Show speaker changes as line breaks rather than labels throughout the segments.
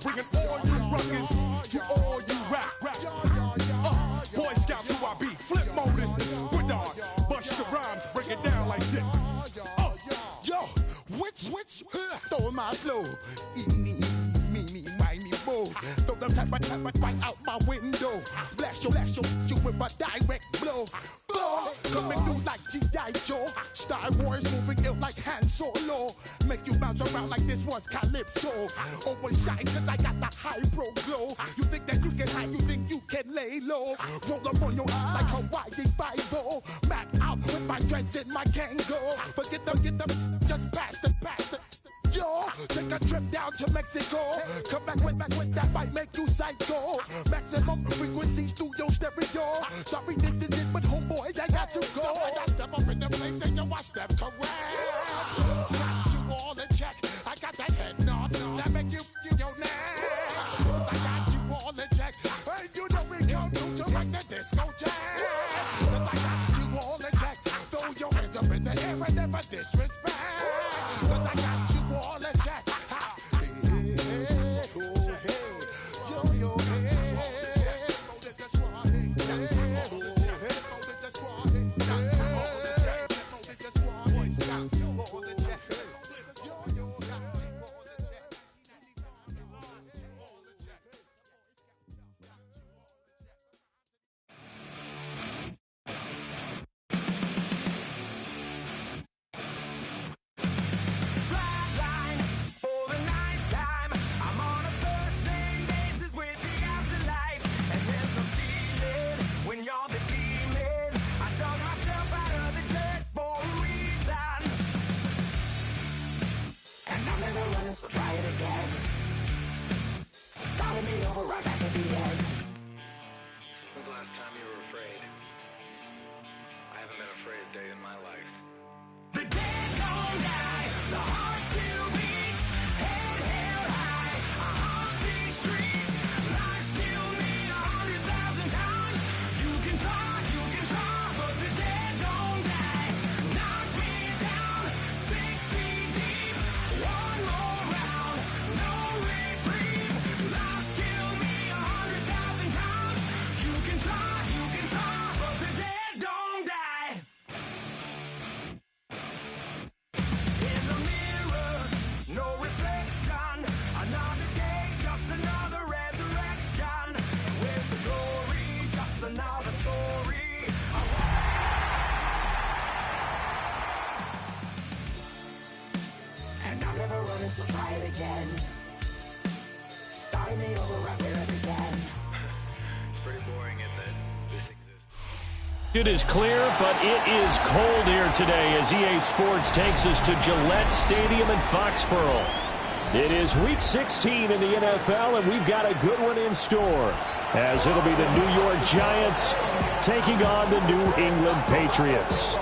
bringing all you ruckus to all you rap. Boy Scouts who I be, flip mode is the squid dog. Bust the rhymes, break it down like this.
Yo, which, throw my flow. Eeny, meeny, miny, mo. Throw them type right out my window. Blast you with a direct blow. Coming through like G.I. Joe. Star Wars moving ill like Han Solo. Make you bounce around like this was Calypso. Overshine cause I got the high pro glow. You think that you can hide, you think you can lay low. Roll up on your eye like Hawaii 5-0. Mac out with my dreads in my Kango. Forget them, just pass the. Yo, take a trip down to Mexico. Come back with that might make you psycho. Maximum frequency studio stereo. Sorry, this is it, but homeboy, I got to go. I step up in the place and you I step correct. Got you all in check. I got that head nod that make you your neck. I got you all in check. And you know we come through to like the discotheque. I got you all in check. Throw your hands up in the air and never disrespect. I got you all in check.
So try it again. Started me over right back at the end.
When's the last time you were afraid? I haven't been afraid a day in my life.
The dead don't die, the heart still beats, head held high, I haunt these streets, life killed me 100,000 times. You can try, but the dead don't die. Knock me down, 6 feet deep, one more round, no reprieve. Life's killed me 100,000 times. You can try, but the dead don't die. In the mirror, no reflection. Another day, just another resurrection. Where's the glory? Just another story. And I'm never running, so try it again. Starting me over right where it began.
It's pretty boring, isn't it? This exists.
It is clear, but it is cold here today as EA Sports takes us to Gillette Stadium in Foxborough. It is Week 16 in the NFL, and we've got a good one in store, as it'll be the New York Giants taking on the New England Patriots.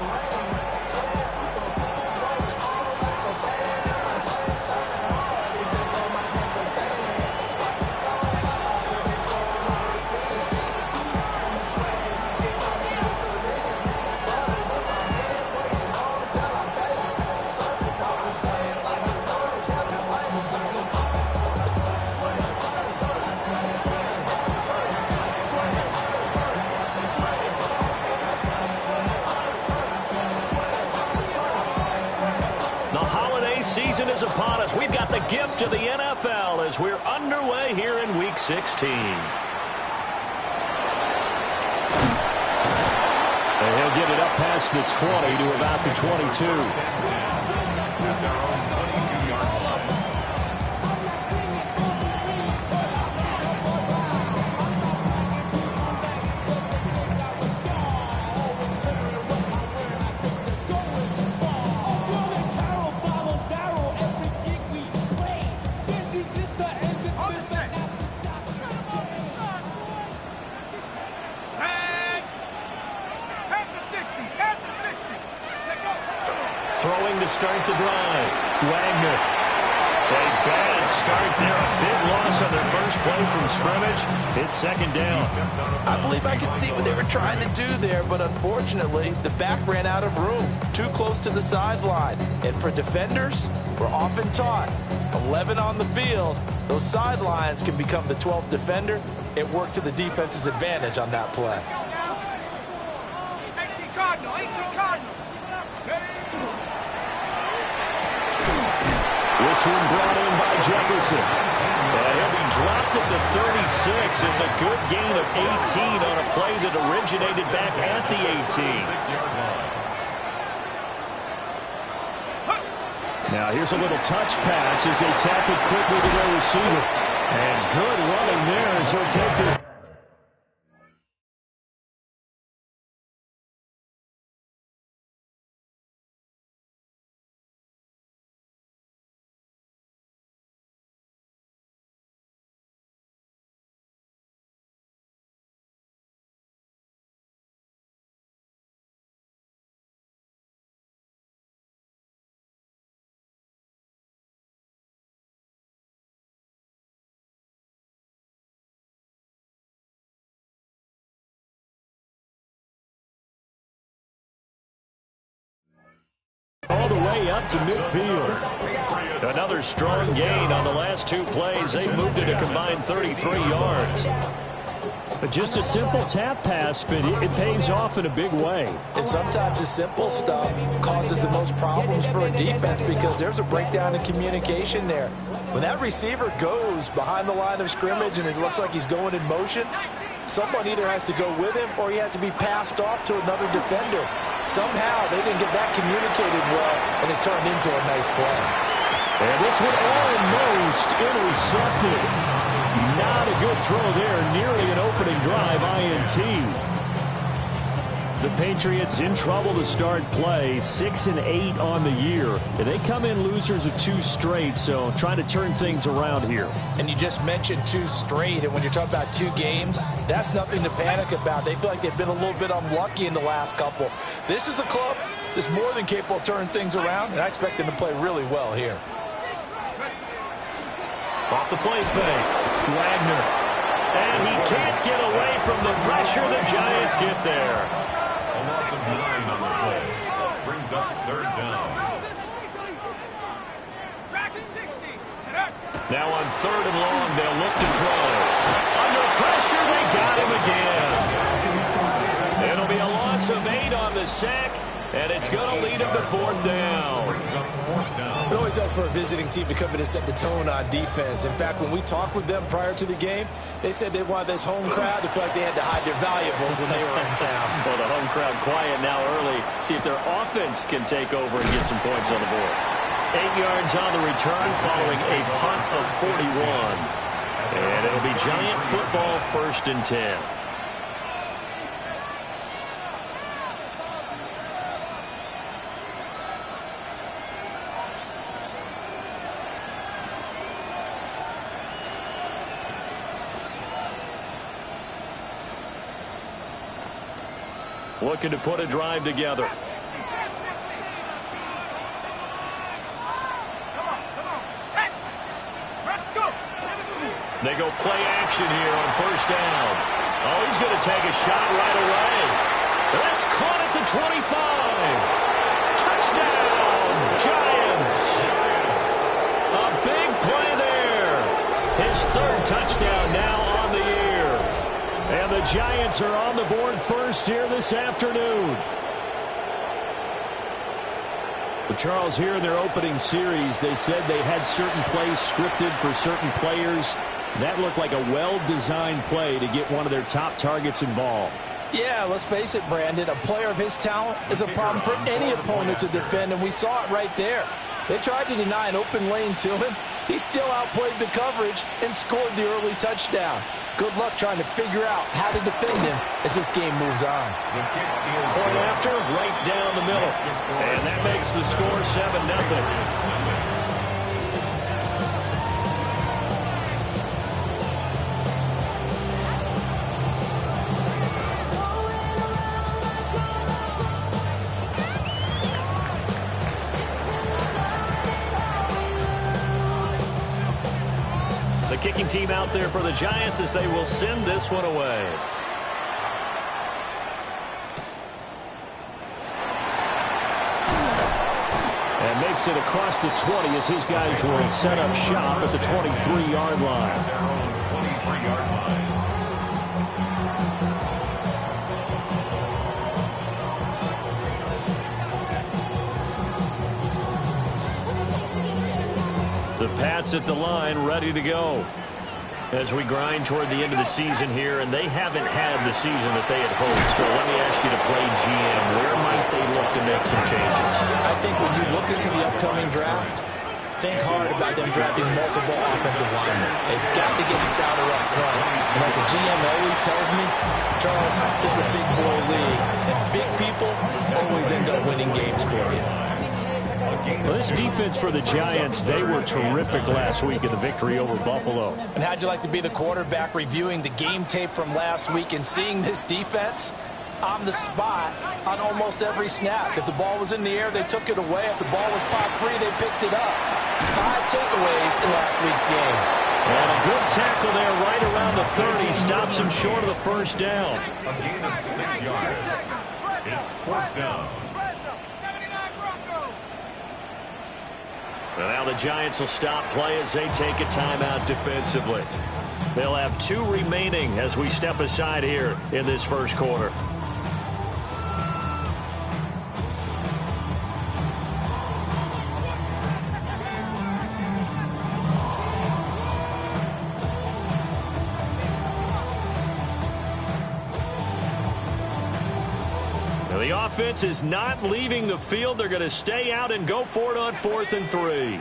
Season is upon us. We've got the gift of the NFL as we're underway here in Week 16. And he'll get it up past the 20 to about the 22. Throwing to start the drive. Wagner. A bad start there. A big loss on their first play from scrimmage. It's second down.
I believe I could see what they were trying to do there, but unfortunately, the back ran out of room. Too close to the sideline. And for defenders, we're often taught 11 on the field Those sidelines can become the 12th defender. It worked to the defense's advantage on that play.
18 Cardinal, 18 Cardinal.
This one brought in by Jefferson. And he'll be dropped at the 36. It's a good gain of 18 on a play that originated back at the 18. Now here's a little touch pass as they tap it quickly to their receiver. And good running there as he'll take this. All the way up to midfield. Another strong gain on the last two plays. They moved it a combined 33 yards. But just a simple tap pass, but it pays off in a big way.
And sometimes the simple stuff causes the most problems for a defense because there's a breakdown in communication there. When that receiver goes behind the line of scrimmage and it looks like he's going in motion, someone either has to go with him or he has to be passed off to another defender. Somehow they didn't get that communicated well, and it turned into a nice play.
And this one almost intercepted. Not a good throw there. Nearly an opening drive, INT. The Patriots in trouble to start play, 6-8 on the year. And they come in losers of 2 straight, so trying to turn things around here.
And you just mentioned 2 straight, and when you're talking about 2 games, that's nothing to panic about. They feel like they've been a little bit unlucky in the last couple. This is a club that's more than capable of turning things around, and I expect them to play really well here.
Off the play fake, Wagner. And he can't get away from the pressure. The Giants get there.
A loss of 9 on the play. Brings up 3rd down.
Now on 3rd and long, they'll look to throw. Under pressure, they got him again. It'll be a loss of 8 on the sack, and it's going to lead him to 4th down.
It always helps for a visiting team to come in and set the tone on defense. In fact, when we talked with them prior to the game, they said they wanted this home crowd to feel like they had to hide their valuables when they were in town.
Well, the home crowd quiet now early. See if their offense can take over and get some points on the board. 8 yards on the return following a punt of 41. And it'll be Giant football, 1st and 10. Looking to put a drive together. They go play action here on 1st down. Oh, he's going to take a shot right away. That's caught at the 25. Touchdown, Giants. A big play there. His 3rd touchdown now on the year. And the Giants are on the board first here this afternoon. But Charles, here in their opening series, they said they had certain plays scripted for certain players. That looked like a well-designed play to get one of their top targets involved.
Yeah, let's face it, Brandon. A player of his talent is a problem for any opponent to defend, and we saw it right there. They tried to deny an open lane to him. He still outplayed the coverage and scored the early touchdown. Good luck trying to figure out how to defend him as this game moves on.
Point after, right down the middle. And that makes the score 7-0. Kicking team out there for the Giants as they will send this one away. And takes it across the 20 as his guys will set up shop at the 23-yard line.
Their own 23-yard line.
The Pats at the line, ready to go. As we grind toward the end of the season here, and they haven't had the season that they had hoped. So let me ask you to play GM. Where might they look to make some changes?
I think when you look into the upcoming draft, think hard about them drafting multiple offensive linemen. They've got to get stouter up front. And as a GM always tells me, Charles, this is a big boy league, and big people always end up winning games for you.
Well, this defense for the Giants, they were terrific last week in the victory over Buffalo.
And how'd you like to be the quarterback reviewing the game tape from last week and seeing this defense on the spot on almost every snap? If the ball was in the air, they took it away. If the ball was pop free, they picked it up. 5 takeaways in last week's game.
And a good tackle there right around the 30. Stops him short of the first down.
A gain of 6 yards. It's 4th down.
And now the Giants will stop play as they take a timeout defensively. They'll have 2 remaining as we step aside here in this first quarter. The offense is not leaving the field. They're going to stay out and go for it on 4th and 3.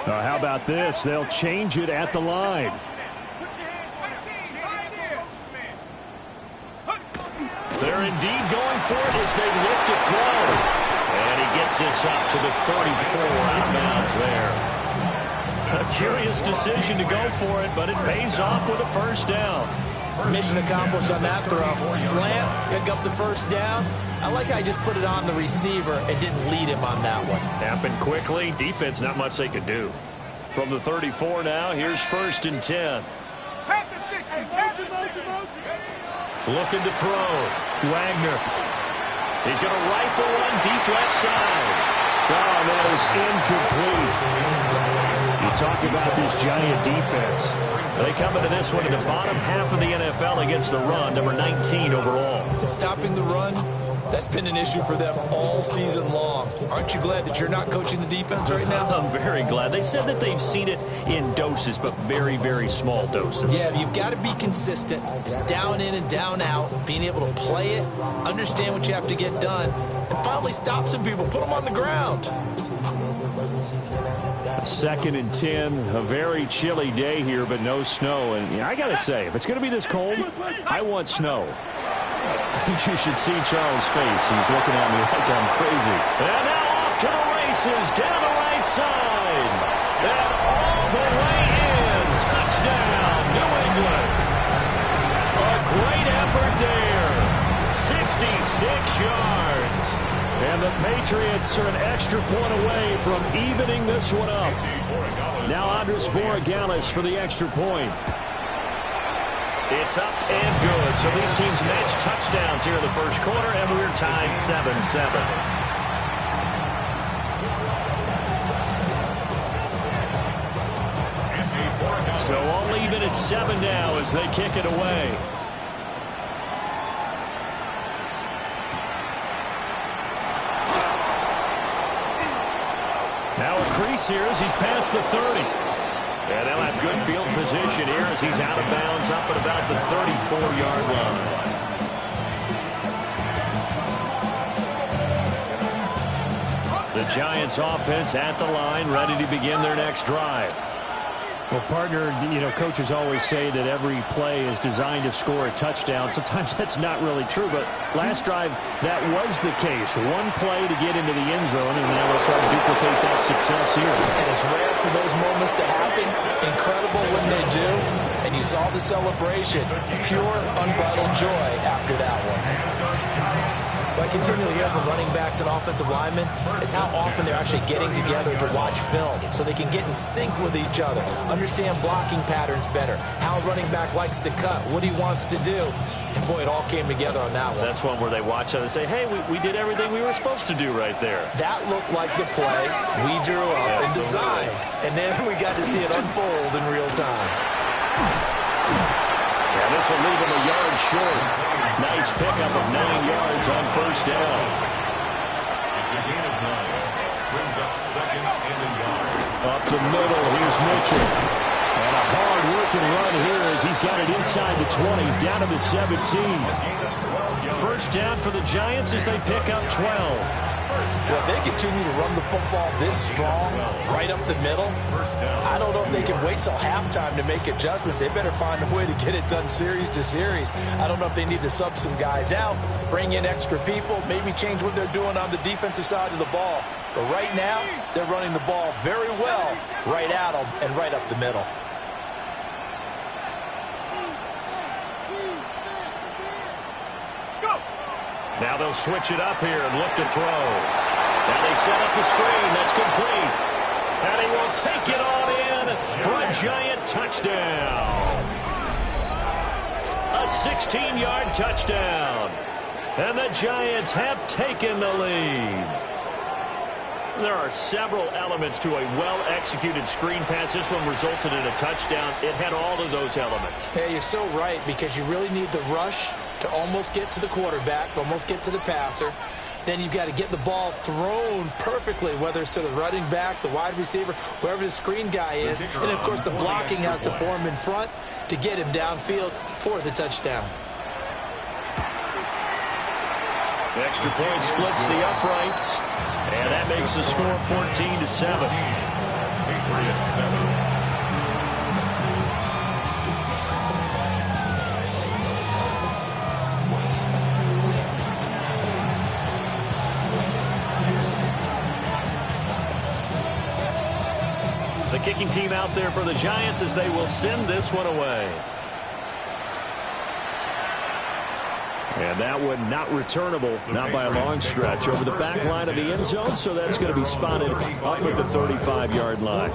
How about this? They'll change it at the line. They're indeed going for it as they look to throw. And he gets this up to the 34 out of bounds there. A curious decision to go for it, but it pays off with a first down.
Mission accomplished on that throw. Slant, pick up the first down. I like how he just put it on the receiver and didn't lead him on that one.
Happened quickly. Defense, not much they could do. From the 34 now, here's 1st and 10. Looking to throw. Wagner. He's going to rifle one deep left side. Oh, that is incomplete. You talk about this Giant defense. They come into this one in the bottom half of the NFL against the run, number 19 overall.
Stopping the run, that's been an issue for them all season long. Aren't you glad that you're not coaching the defense right now?
I'm very glad. They said that they've seen it in doses, but very, very small doses.
Yeah, you've got to be consistent. It's down in and down out, being able to play it, understand what you have to get done, and finally stop some people, put them on the ground.
2nd and 10, a very chilly day here, but no snow. And I got to say, if it's going to be this cold, I want snow. You should see Charles' face. He's looking at me like I'm crazy. And now off to the races, down the right side. And all the way in. Touchdown, New England. A great effort there. 66 yards. And the Patriots are an extra point away from evening this one up. Now Andres Borregales for the extra point. It's up and good. So these teams match touchdowns here in the first quarter, and we're tied 7-7. So all even at 7 now as they kick it away. Now a crease here as he's past the 30. And they'll have good field position here as he's out of bounds up at about the 34-yard line. The Giants offense at the line, ready to begin their next drive. Well, partner, coaches always say that every play is designed to score a touchdown. Sometimes that's not really true, but last drive, that was the case. One play to get into the end zone, and now they'll try to duplicate that success here.
And it's rare for those moments to happen. Incredible when they do. And you saw the celebration. Pure, unbridled joy after that one. What I continually hear from running backs and offensive linemen is how often they're actually getting together to watch film so they can get in sync with each other, understand blocking patterns better, how a running back likes to cut, what he wants to do. And boy, it all came together on that one.
That's one where they watch it and say, hey, we did everything we were supposed to do right there.
That looked like the play we drew up and designed. And then we got to see it unfold in real time.
And this will leave him a yard short. Nice pickup of 9 yards on first down.
It's a gain of 9. Brings up second and a yard.
Up the middle, here's Mitchell. And a hard-working run here as he's got it inside the 20, down to the 17. First down for the Giants as they pick up 12.
Well, if they continue to run the football this strong, right up the middle, I don't know if they can wait till halftime to make adjustments. They better find a way to get it done series to series. I don't know if they need to sub some guys out, bring in extra people, maybe change what they're doing on the defensive side of the ball. But right now, they're running the ball very well right at them and right up the middle.
Now they'll switch it up here and look to throw. Now they set up the screen. That's complete. And he will take it on in for a Giant touchdown. A 16-yard touchdown. And the Giants have taken the lead. There are several elements to a well-executed screen pass. This one resulted in a touchdown. It had all of those elements.
Yeah, you're so right, because you really need the rush to almost get to the quarterback, almost get to the passer. Then you've got to get the ball thrown perfectly, whether it's to the running back, the wide receiver, whoever the screen guy is. And, of course, the blocking has to form in front to get him downfield for the touchdown.
The extra point splits the uprights. And that makes the score 14-7.
Patriots 7.
The kicking team out there for the Giants as they will send this one away. And that one not returnable, not by a long stretch, over the back line of the end zone, so that's going to be spotted up at the 35-yard line.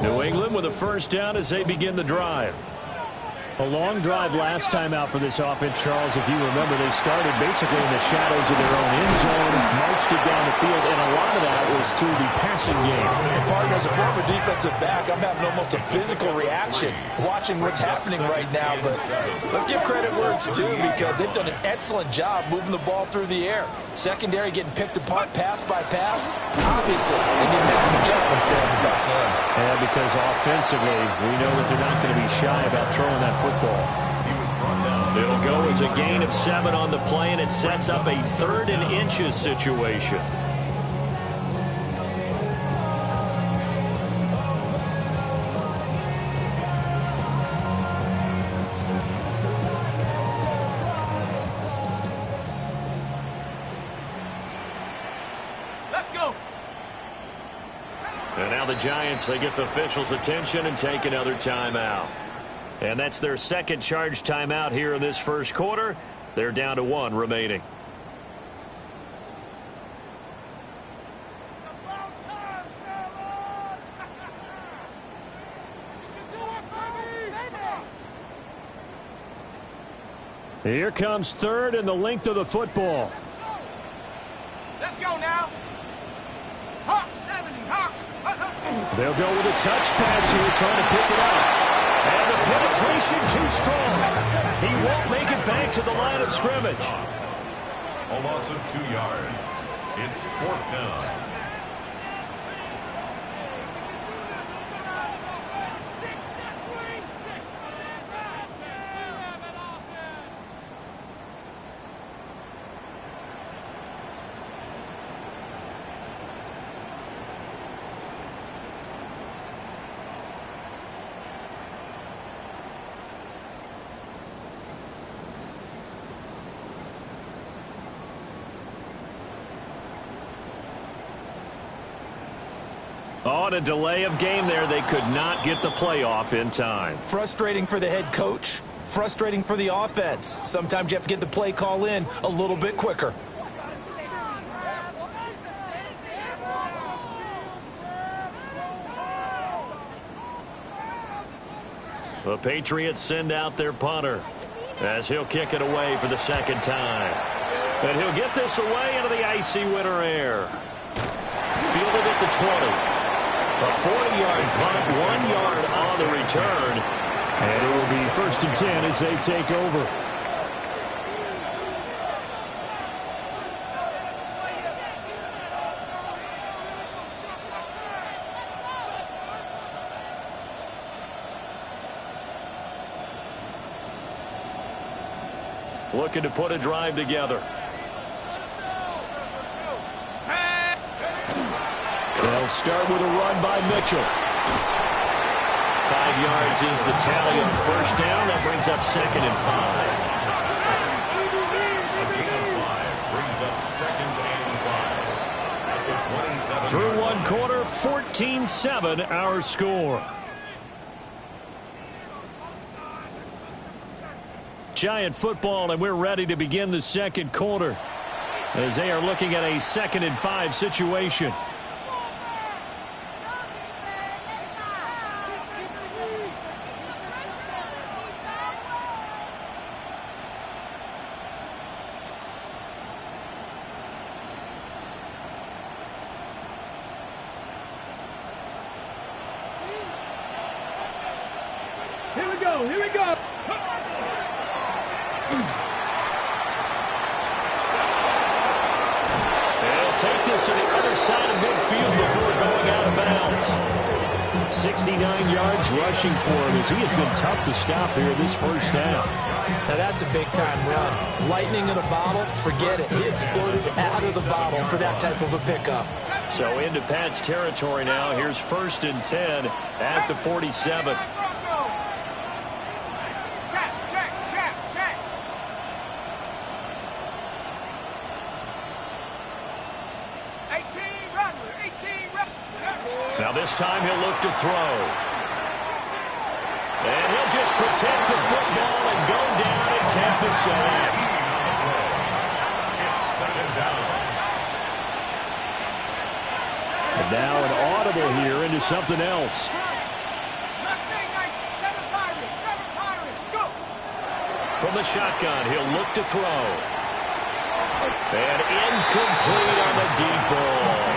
New England with a first down as they begin the drive. A long drive last time out for this offense, Charles. If you remember, they started basically in the shadows of their own end zone, marched it down the field, and a lot of that was through the passing game.
And partner, as a former defensive back, I'm having almost a physical reaction watching what's happening right now. But let's give credit where it's due, because they've done an excellent job moving the ball through the air. Secondary getting picked apart pass by pass. Obviously, they need to make some adjustments there in the back end.
And because offensively, we know that they're not going to be shy about throwing that football. It'll go as a gain of 7 on the play, and it sets up a 3rd and inches situation.
Let's go.
And now the Giants, they get the officials' attention and take another timeout. And that's their second charge timeout here in this first quarter. They're down to 1 remaining. Here comes 3rd and the length of the football.
Let's go now. Hawks 70, Hawks.
They'll go with a touch pass here, trying to pick it up. And the penetration too strong. He won't make it back to the line of scrimmage.
A loss of 2 yards. It's 4th down.
on a delay of game there. They could not get the playoff in time.
Frustrating for the head coach. Frustrating for the offense. Sometimes you have to get the play call in a little bit quicker.
The Patriots send out their punter as he'll kick it away for the second time. And he'll get this away into the icy winter air. Fielded at the 20. A 40-yard punt, 1 yard on the return. And it will be 1st and 10 as they take over. Looking to put a drive together. They'll start with a run by Mitchell. 5 yards is the tally on first down. That brings up 2nd and 5.
A gain of 5 brings up 2nd and 5 at the 27.
Through 1 quarter, 14-7 our score. Giant football, and we're ready to begin the second quarter as they are looking at a 2nd and 5 situation.
Here we go, here we go.
Take this to the other side of midfield before going out of bounds. 69 yards rushing for him as he has been tough to stop here this first half.
Now that's a big-time run. Lightning in a bottle, forget it. He exploded out of the bottle for that type of a pickup.
So into Pat's territory now. Here's 1st and 10 at the 47. Now this time he'll look to throw. And he'll just protect the football and go down and tap the sack.
It's 2nd down.
And now an audible here into something else. From the shotgun, he'll look to throw. And incomplete on the deep ball.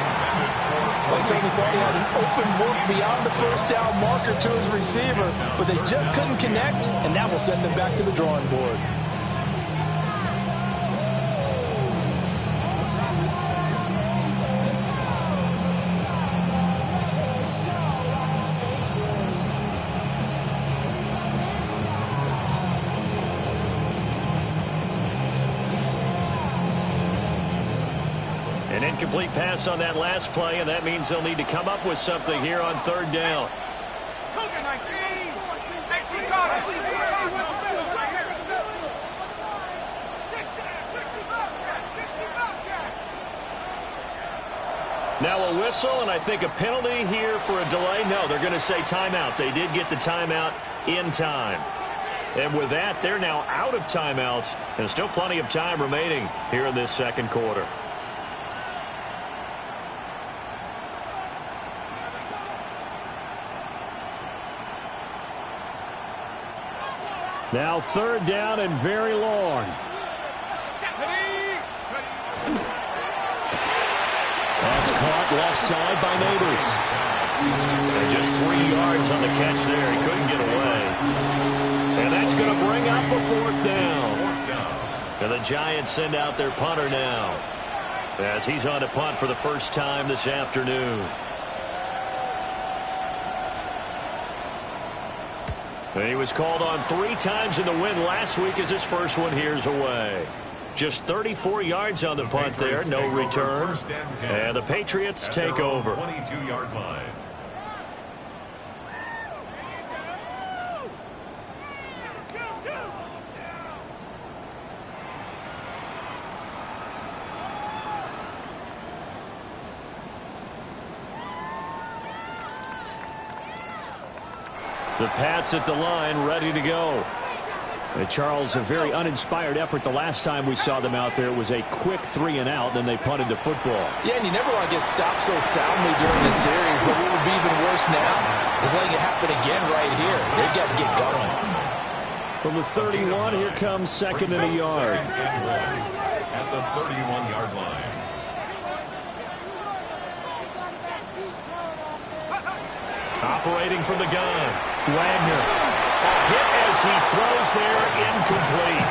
They certainly thought he had an open look beyond the first down marker to his receiver, but they just couldn't connect, and that will send them back to the drawing board.
An incomplete pass on that last play, and that means they'll need to come up with something here on 3rd down. Now a whistle, and I think a penalty here for a delay. No, they're going to say timeout. They did get the timeout in time. And with that, they're now out of timeouts, and still plenty of time remaining here in this second quarter. Now 3rd down and very long. That's caught left side by Neighbors. And just 3 yards on the catch there. He couldn't get away. And that's going to bring up a 4th down. And the Giants send out their punter now, as he's on to punt for the first time this afternoon. And he was called on 3 times in the win last week as his first one here's away. Just 34 yards on the punt there, no return. And the Patriots take over.
22-yard line.
The Pats at the line, ready to go. Charles, a very uninspired effort the last time we saw them out there. It was a quick 3 and out, and they punted the football.
Yeah, and you never want to get stopped so soundly during the series, but what would be even worse now is letting it happen again right here. They've got to get going.
From the 31, here comes second and a yard.
At the 31-yard line.
Operating from the gun, Wagner. A hit as he throws there, incomplete.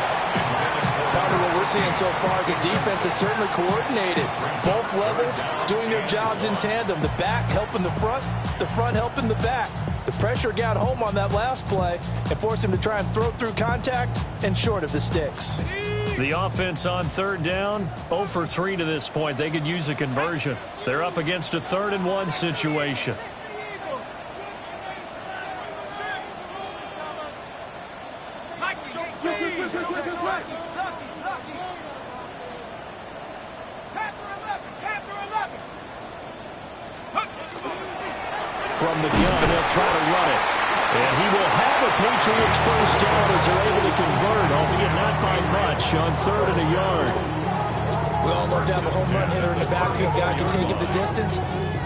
What we're seeing so far is the defense is certainly coordinated. Both levels doing their jobs in tandem. The back helping the front helping the back. The pressure got home on that last play and forced him to try and throw through contact and short of the sticks.
The offense on third down, 0 for 3 to this point. They could use a conversion. They're up against a 3rd and 1 situation. From the gun, they'll try to run it. And he will have a Patriots first down as they're able to convert, albeit not by much, on 3rd and a yard.
We all love to have a home run hitter in the backfield. Guy can take it the distance.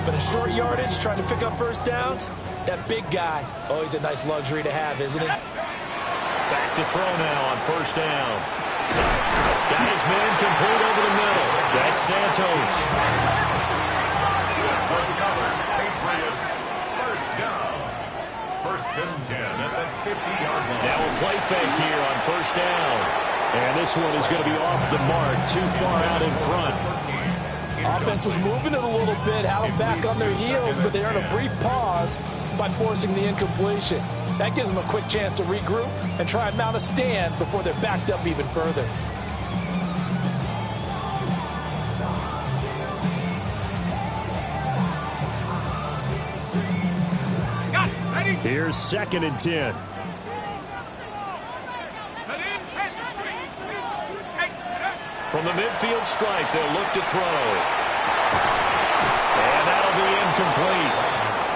But a short yardage, trying to pick up first downs, that big guy, always a nice luxury to have, isn't he?
Back to throw now on first down. Got his man complete over the middle. That's Santos.
Patriots first down. 1st and 10 at the 50-yard line.
Now a play fake here on first down. And this one is going to be off the mark, too far out in front.
Offense was moving it a little bit, had them back on their heels, but they earned a brief pause by forcing the incompletion. That gives them a quick chance to regroup and try and mount a stand before they're backed up even further.
Here's 2nd and 10. From the midfield stripe, they'll look to throw. And that'll be incomplete.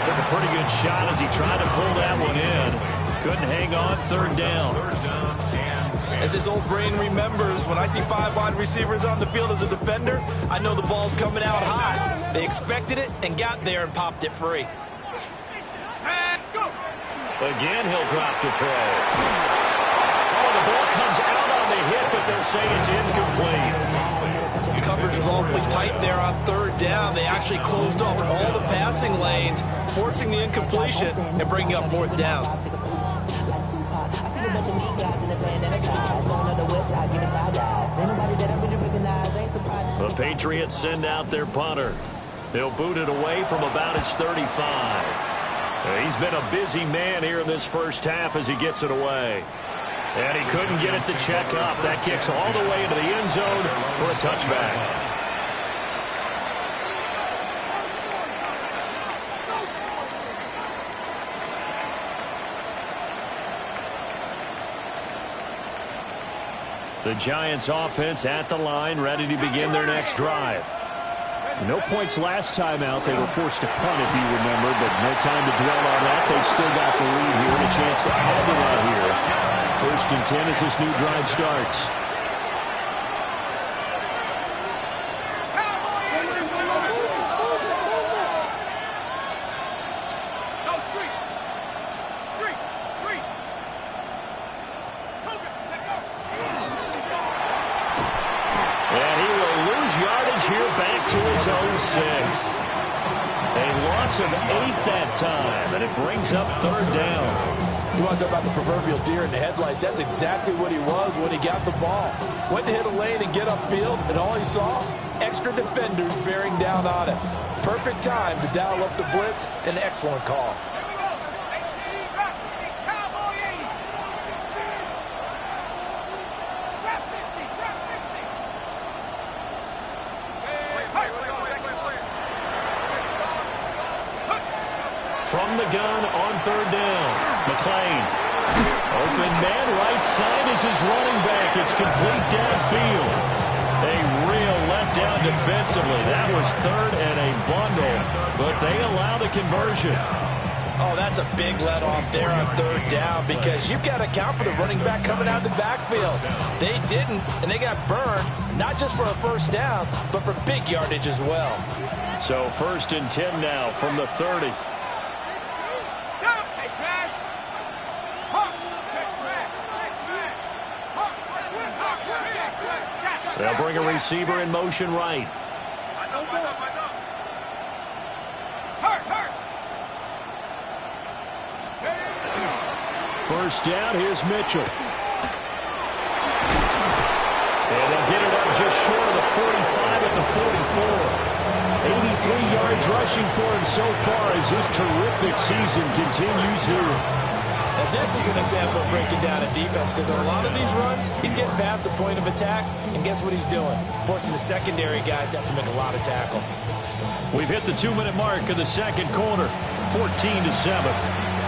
Took a pretty good shot as he tried to pull that one in. Couldn't hang on, 3rd down.
As his old brain remembers, when I see 5 wide receivers on the field as a defender, I know the ball's coming out high. They expected it and got there and popped it free.
Again, he'll drop to throw. Oh, the ball comes out on the hit, but they'll say it's incomplete.
Coverage was awfully tight there on 3rd down. They actually closed off all the passing lanes, forcing the incompletion and bringing up 4th down.
The Patriots send out their punter. They'll boot it away from about his 35. He's been a busy man here in this first half as he gets it away. And he couldn't get it to check up. That kicks all the way into the end zone for a touchback. The Giants offense at the line, ready to begin their next drive. No points last time out. They were forced to punt, if you remember, but no time to dwell on that. They've still got the lead here and a chance to add to that here. 1st and 10 as this new drive starts. To his own 6. A loss of 8 that time, and it brings up 3rd down.
You want to talk about the proverbial deer in the headlights? That's exactly what he was when he got the ball. Went to hit a lane and get upfield, and all he saw, extra defenders bearing down on him. Perfect time to dial up the blitz. An excellent call.
From the gun on 3rd down. McLean. Open man right side is his running back. It's complete downfield. A real letdown defensively. That was 3rd and a bundle, but they allow the conversion.
Oh, that's a big let off there on third down because you've got to account for the running back coming out of the backfield. They didn't, and they got burned, not just for a first down, but for big yardage as well.
So 1st and 10 now from the 30. They'll bring a receiver in motion right. First down, here's Mitchell. And they'll get it up just short of the 45 at the 44. 83 yards rushing for him so far as his terrific season continues here.
Now this is an example of breaking down a defense because on a lot of these runs, he's getting past the point of attack, and guess what he's doing? Forcing the secondary guys to have to make a lot of tackles.
We've hit the 2-minute mark of the second quarter, 14-7.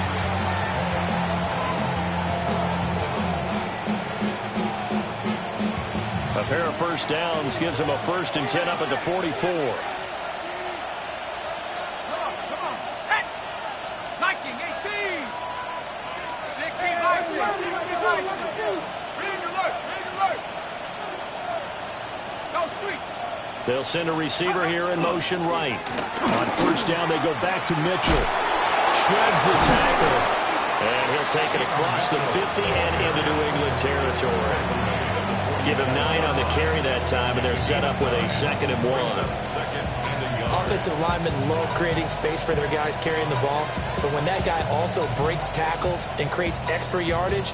A pair of first downs gives him a 1st and 10 up at the 44. They'll send a receiver here in motion right. On first down, they go back to Mitchell. Shreds the tackle. And he'll take it across the 50 and into New England territory. Give him 9 on the carry that time, and they're set up with a 2nd and 1.
Offensive linemen love creating space for their guys carrying the ball, but when that guy also breaks tackles and creates extra yardage,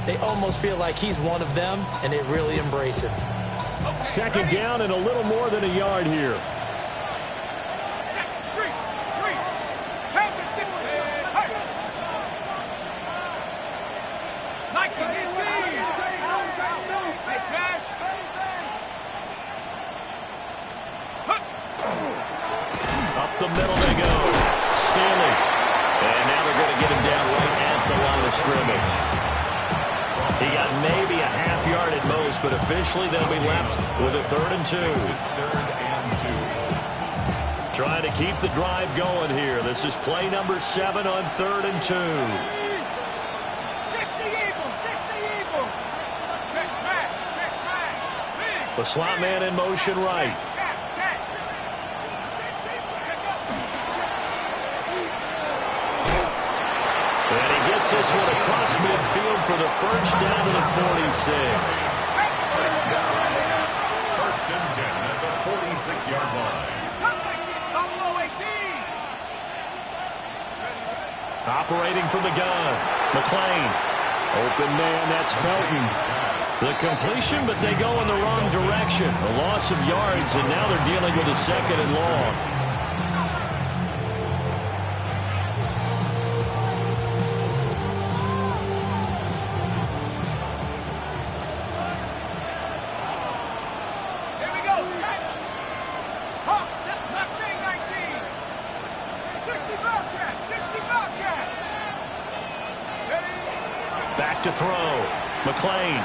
they almost feel like he's one of them, and they really embrace it.
2nd down and a little more than a yard here. Up the middle they go. Stanley. And now they're going to get him down right at the line of scrimmage. He got maybe a half yard at most, but officially they'll be left with a 3rd and 2. Trying to keep the drive going here. This is play number 7 on 3rd and 2.
60 Eagles, 60 Eagles. Check smash, check smash.
The slot man in motion right.
Check.
And he gets this one across midfield for the first down to the 46.
First and 10 at the 46-yard line.
Operating from the gun. McLean. Open man, that's Felton. The completion, but they go in the wrong direction. A loss of yards, and now they're dealing with a 2nd and long. Back to throw. McLean.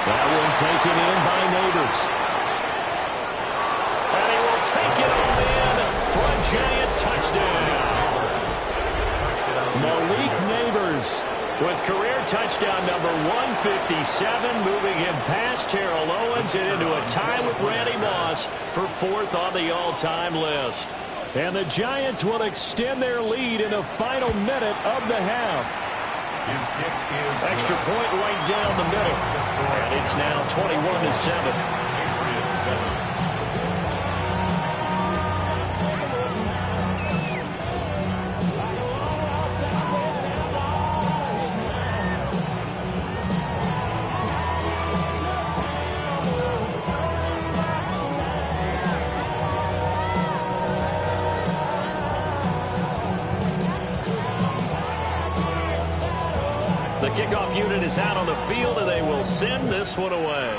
That one taken in by Neighbors. And he will take it all in for a giant touchdown. Malik Neighbors with career touchdown number 157, moving him past Terrell Owens and into a tie with Randy Moss for 4th on the all-time list. And the Giants will extend their lead in the final minute of the half.
His kick is
extra point right down the middle. And it's now 21-7.
Patriots 7.
The kickoff unit is out on the field, and they will send this one away.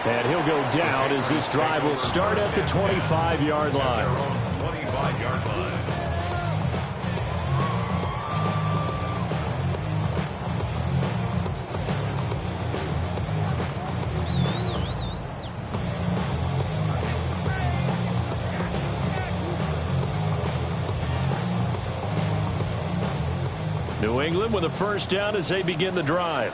And he'll go down as this drive will start at the 25-yard line.
25-yard line.
New England with a first down as they begin the drive.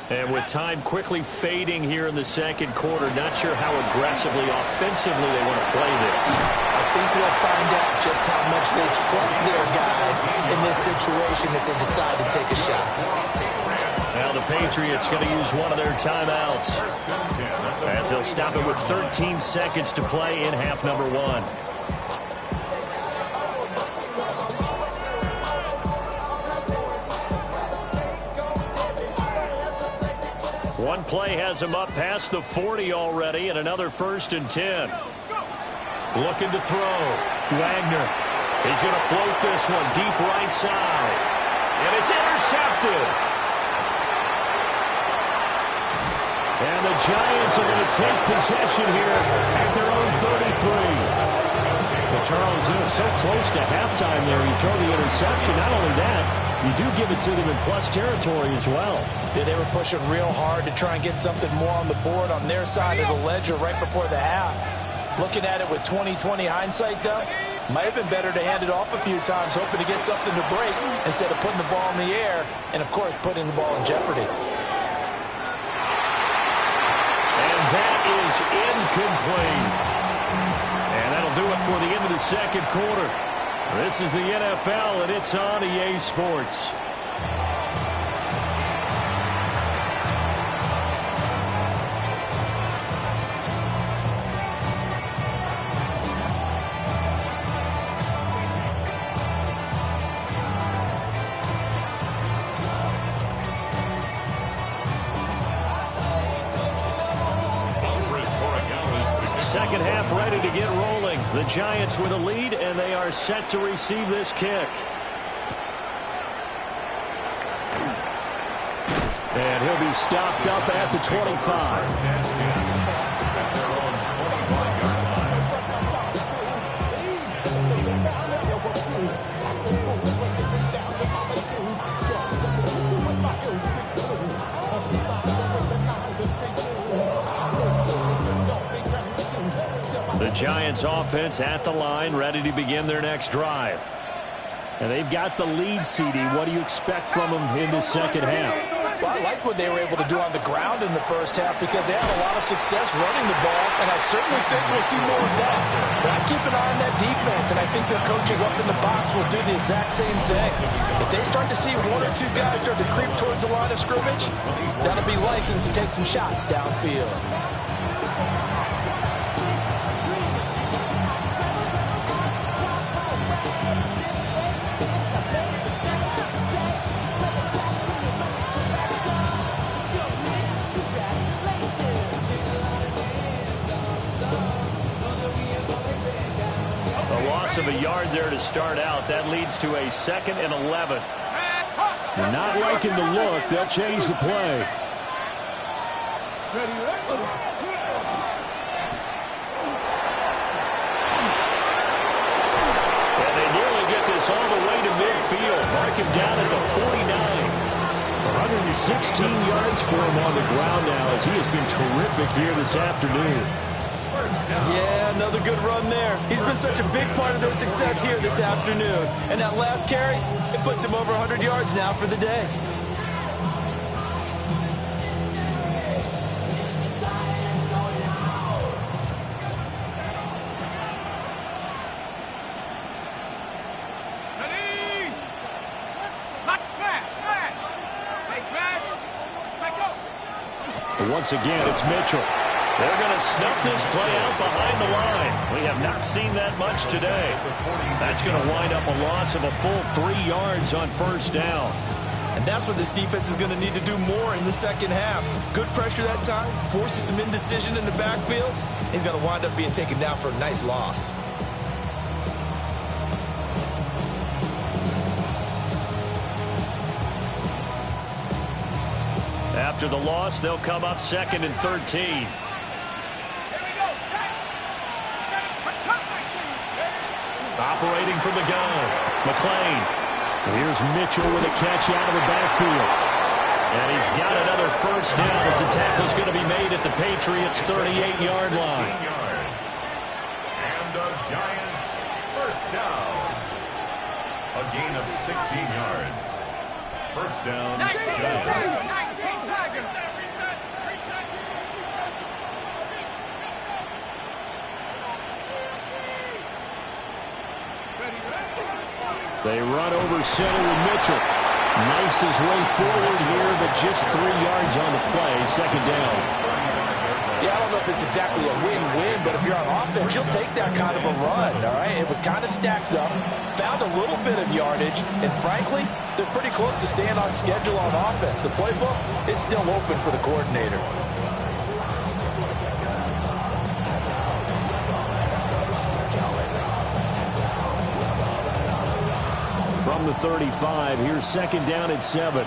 And with time quickly fading here in the second quarter, not sure how aggressively, offensively they want to play this.
I think we'll find out just how much they trust their guys in this situation if they decide to take a shot.
Now the Patriots going to use one of their timeouts as they'll stop it with 13 seconds to play in half number one. One play has him up past the 40 already, and another 1st and 10. Looking to throw. Wagner. He's going to float this one deep right side. And it's intercepted. And the Giants are going to take possession here at their own 33. But Charles, so close to halftime there, you throw the interception. Not only that, you do give it to them in plus territory as well.
Yeah, they were pushing real hard to try and get something more on the board on their side of the ledger right before the half. Looking at it with 20/20 hindsight, though, might have been better to hand it off a few times, hoping to get something to break instead of putting the ball in the air and, of course, putting the ball in jeopardy.
And that is incomplete. And that'll do it for the end of the second quarter. This is the NFL, and it's on EA Sports. Second half ready to get rolling. The Giants with a lead, and they are set to receive this kick. And he'll be stopped up at the 25. The Giants offense at the line, ready to begin their next drive. And they've got the lead, CD. What do you expect from them in the second half?
Well, I like what they were able to do on the ground in the first half because they had a lot of success running the ball, and I certainly think we'll see more of that. But I keep an eye on that defense, and I think their coaches up in the box will do the exact same thing. If they start to see one or two guys start to creep towards the line of scrimmage, that'll be licensed to take some shots downfield.
Of a yard there to start out. That leads to a 2nd and 11.
Not liking the look. They'll change the play.
And they nearly get this all the way to midfield. Mark him down at the 49.
116 yards for him on the ground now as he has been terrific here this afternoon.
Yeah, another good run there. He's been such a big part of their success here this afternoon. And that last carry, it puts him over 100 yards now for the day.
Once again, it's Mitchell. They're going to snuff this play out behind the line. We have not seen that much today. That's going to wind up a loss of a full 3 yards on first down.
And that's what this defense is going to need to do more in the second half. Good pressure that time, forces some indecision in the backfield. He's going to wind up being taken down for a nice loss.
After the loss, they'll come up 2nd and 13. Operating from the gun, McClain. Here's Mitchell with a catch out of the backfield. And he's got another first down as the tackle's going to be made at the Patriots' 38-yard line.
And the Giants first down. A gain of 16 yards. First down, Giants.
They run over center with Mitchell. Knifes his way forward here, but just 3 yards on the play. Second down.
Yeah, I don't know if it's exactly a win-win, but if you're on offense, you'll take that kind of a run, all right? It was kind of stacked up, found a little bit of yardage, and frankly, they're pretty close to staying on schedule on offense. The playbook is still open for the coordinator.
From the 35, here's second down at 7.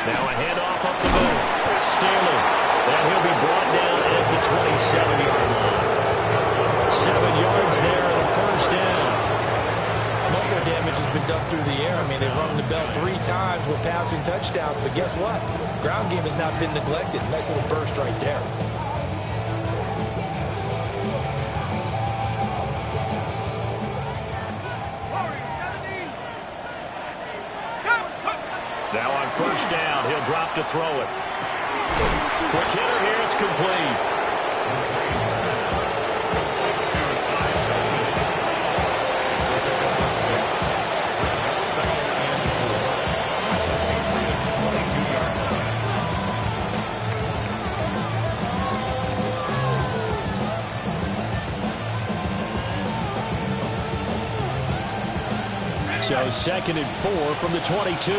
Now a handoff up the middle. Stanley. And he'll be brought down at the 27-yard line. 7 yards there on first down.
Most of their damage has been done through the air. I mean, they've rung the bell 3 times with passing touchdowns, but guess what? Ground game has not been neglected. Nice little burst right there.
Now on first down, he'll drop to throw it. Quick hitter here, it's complete. So second and 4 from the 22.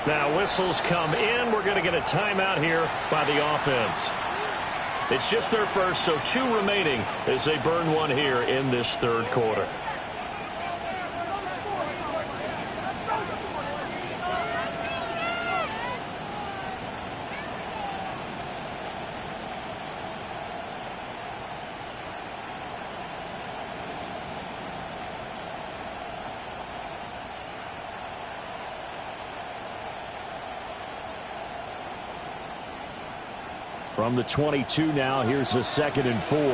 Now whistles come in. We're going to get a timeout here by the offense. It's just their first, so 2 remaining as they burn one here in this third quarter. From the 22 now, here's a second and 4. And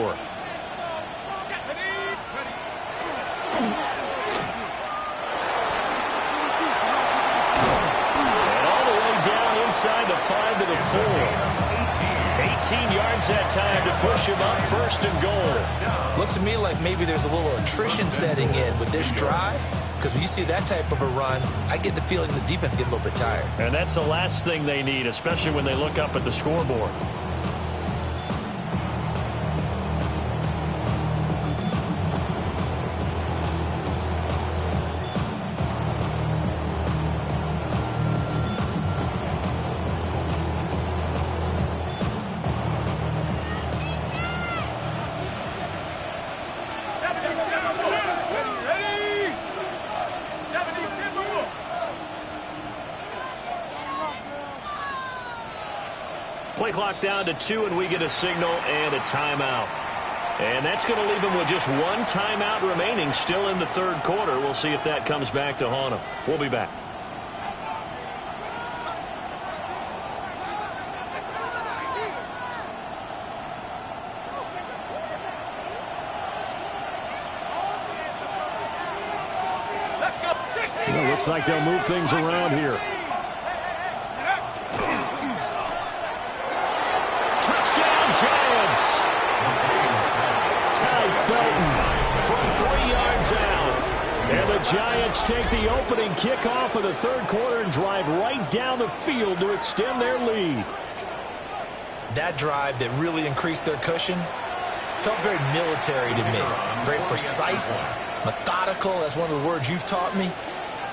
all the way down inside the 5 to the 4. 18 yards that time to push him up first and goal.
Looks to me like maybe there's a little attrition setting in with this drive, because when you see that type of a run, I get the feeling the defense get a little bit tired.
And that's the last thing they need, especially when they look up at the scoreboard. Play clock down to 2, and we get a signal and a timeout. And that's going to leave them with just 1 timeout remaining still in the third quarter. We'll see if that comes back to haunt them. We'll be back. Well, looks like they'll move things around here. Giants. Ty Felton from 3 yards out. And the Giants take the opening kickoff of the third quarter and drive right down the field to extend their lead.
That drive that really increased their cushion felt very military to me. Very precise, methodical. That's one of the words you've taught me.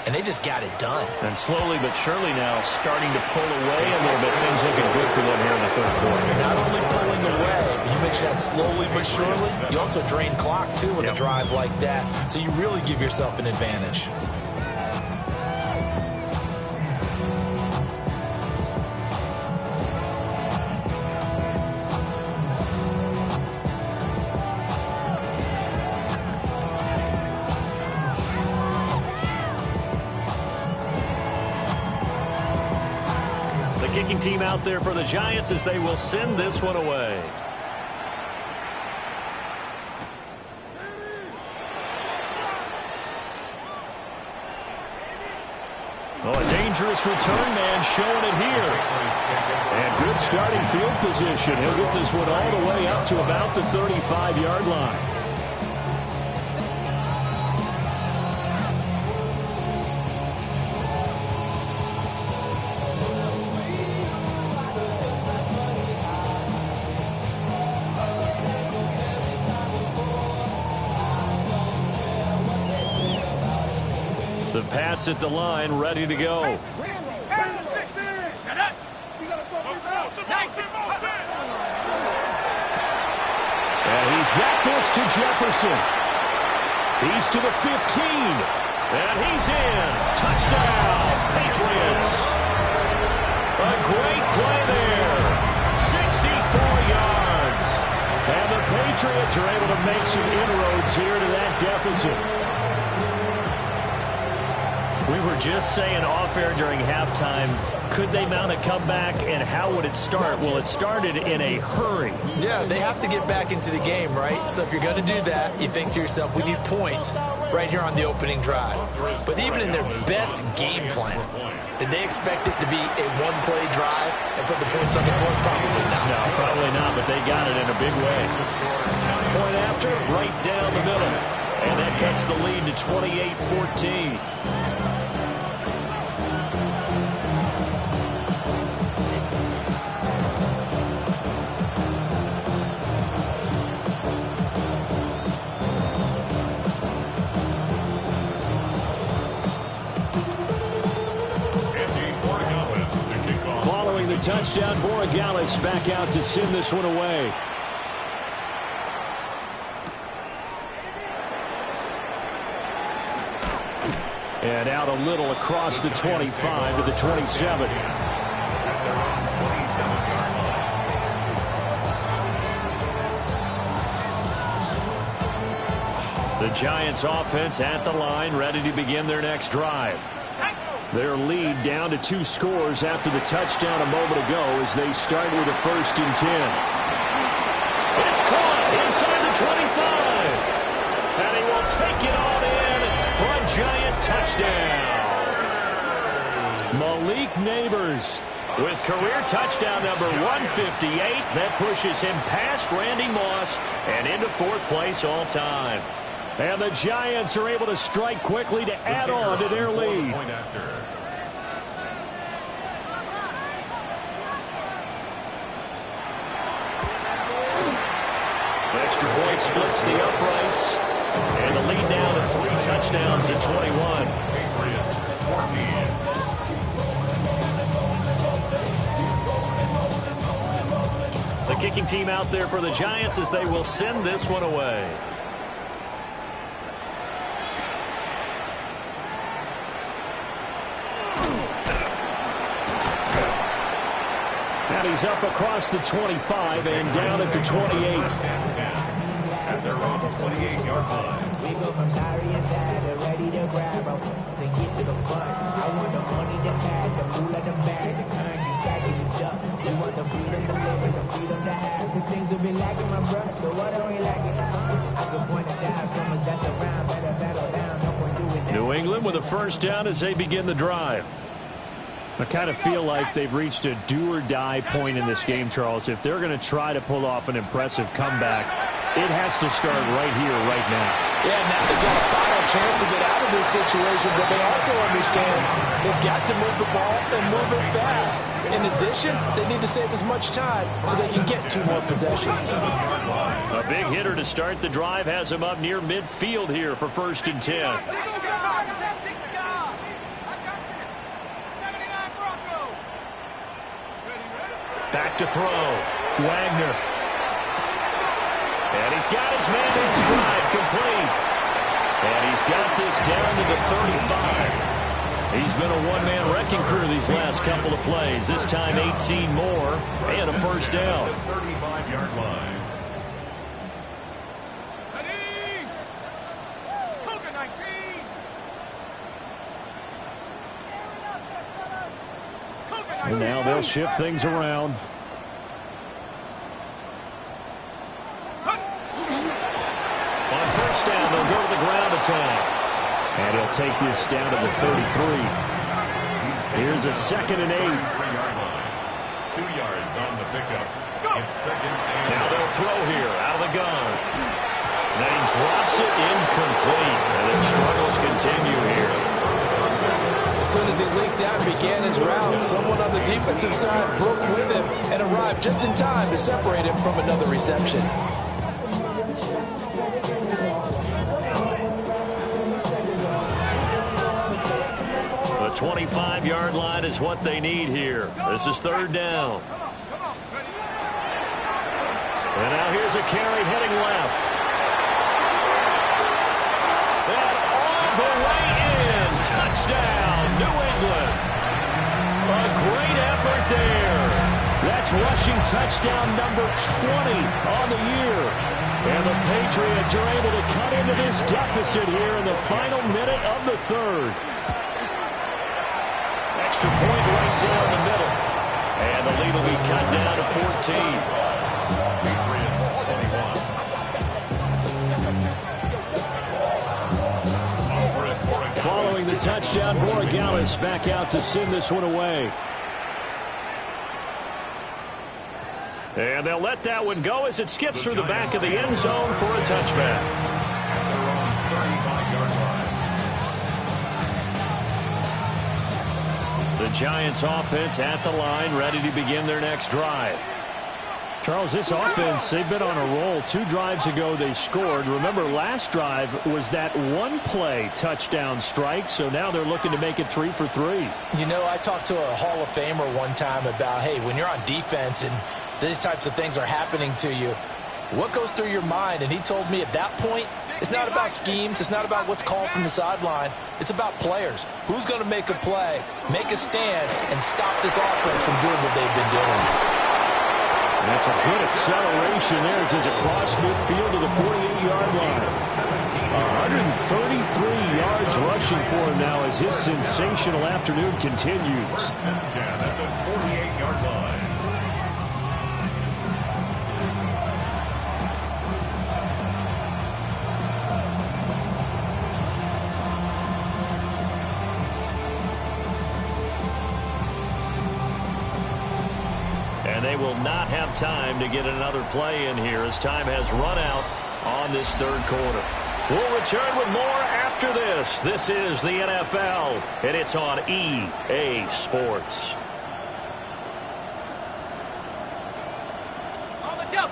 And they just got it done.
And slowly but surely now starting to pull away a little bit. Things looking good for them here in the third quarter.
Not only pulling away, but you mentioned that slowly but surely. You also drain clock, too, with a drive like that. So you really give yourself an advantage.
kicking team out there for the Giants as they will send this one away. Oh, a dangerous return man showing it here. And good starting field position. He'll get this one all the way up to about the 35-yard line. The Pats at the line, ready to go.
And
he's got this to Jefferson. He's to the 15. And he's in. Touchdown, Patriots. A great play there. 64 yards. And the Patriots are able to make some inroads here to that deficit. We were just saying off-air during halftime, could they mount a comeback, and how would it start? Well, it started in a hurry.
Yeah, they have to get back into the game, right? So if you're going to do that, you think to yourself, we need points right here on the opening drive. But even in their best game plan, did they expect it to be a one-play drive and put the points on the board? Probably not.
No, probably not, but they got it in a big way. Point after, right down the middle. And that cuts the lead to 28-14. Following the touchdown, Borregales back out to send this one away. And out a little across the 25 to the 27. The Giants offense at the line, ready to begin their next drive. Their lead down to 2 scores after the touchdown a moment ago as they start with a 1st and 10. It's caught inside the 25. And he will take it on in for a Giant touchdown. Malik Neighbors with career touchdown number 158. That pushes him past Randy Moss and into 4th place all time. And the Giants are able to strike quickly to add on to their lead. Extra point splits the uprights. And the lead now to 3 touchdowns at 21.
Patriots 14.
The kicking team out there for the Giants as they will send this one away. And he's up across the 25 and down at the 28.
And they're on the 28-yard line.
We go from sorry and sad to ready to grab up. Then get to the fun. I want the money, the cash, the moolah, the bag, the currency stacking the duck. We want the freedom to live and the freedom to have. The things will be lacking, my bruh. So what are we lacking? I could point it down. So much that's around. Better settle down. No point doing that.
New England with a 1st down as they begin the drive. I kind of feel like they've reached a do-or-die point in this game, Charles. If they're going to try to pull off an impressive comeback, it has to start right here, right now.
Yeah, now they've got a final chance to get out of this situation, but they also understand they've got to move the ball and move it fast. In addition, they need to save as much time so they can get 2 more possessions.
A big hitter to start the drive has him up near midfield here for 1st and 10. Back to throw. Wagner. And he's got his man in stride, complete. And he's got this down to the 35. He's been a one-man wrecking crew these last couple of plays. This time 18 more and a 1st down.
35-yard line.
And now they'll shift things around. On first down, they'll go to the ground attack. And he'll take this down to the 33. Here's a 2nd and 8.
2 yards on the pickup. It's 2nd and 8.
Now they'll throw here out of the gun. And he drops it incomplete. And their struggles continue here.
As soon as he leaked out and began his route, someone on the defensive side broke with him and arrived just in time to separate him from another reception.
The 25-yard line is what they need here. This is 3rd down. And now here's a carry heading left. That's all the way in. Touchdown, New England. A great effort there. That's rushing touchdown number 20 on the year. And the Patriots are able to cut into this deficit here in the final minute of the 3rd. Extra point right down the middle. And the lead will be cut down to 14.
Patriots 21.
Following the touchdown, Borregales back out to send this one away. And they'll let that one go as it skips through the back of the end zone for a touchback. The Giants offense at the line, ready to begin their next drive. Charles, this offense, they've been on a roll. 2 drives ago, they scored. Remember, last drive was that one-play touchdown strike, so now they're looking to make it 3 for 3.
You know, I talked to a Hall of Famer one time about, hey, when you're on defense and these types of things are happening to you, what goes through your mind? And he told me at that point, it's not about schemes. It's not about what's called from the sideline. It's about players. Who's going to make a play, make a stand, and stop this offense from doing what they've been doing?
That's a good acceleration there as he's across midfield to the 48-yard line. 133 yards rushing for him now as his sensational afternoon continues.
10 at the 48-yard line.
And they will not have time to get another play in here as time has run out on this 3rd quarter. We'll return with more after this. This is the NFL, and it's on EA Sports.
On the jump.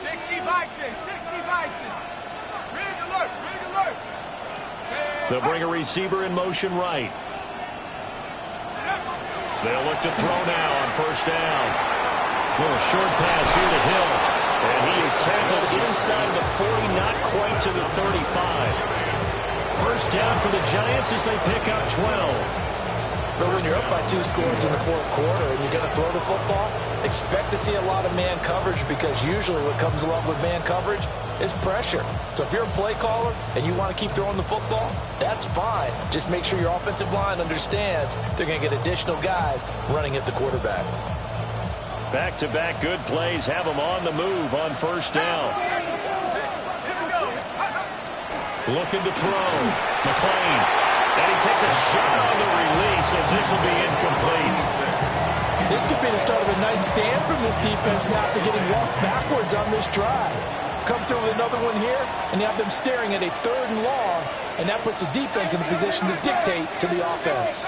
60 Bison, 60 Bison. Rig alert, rig alert.
They'll bring a receiver in motion right. They'll look to throw now on first down. Little short pass here to Hill. And he is tackled inside the 40, not quite to the 35. First down for the Giants as they pick up 12.
But when you're up by 2 scores in the 4th quarter and you're going to throw the football, expect to see a lot of man coverage because usually what comes along with man coverage is pressure. So if you're a play caller and you want to keep throwing the football, that's fine. Just make sure your offensive line understands they're going to get additional guys running at the quarterback.
Back-to-back good plays have them on the move on first down. Looking to throw. McClain. And he takes a shot on the release as this will be incomplete.
This could be the start of a nice stand from this defense now after getting walked backwards on this drive. Come through with another one here, and you have them staring at a 3rd and long, and that puts the defense in a position to dictate to the offense.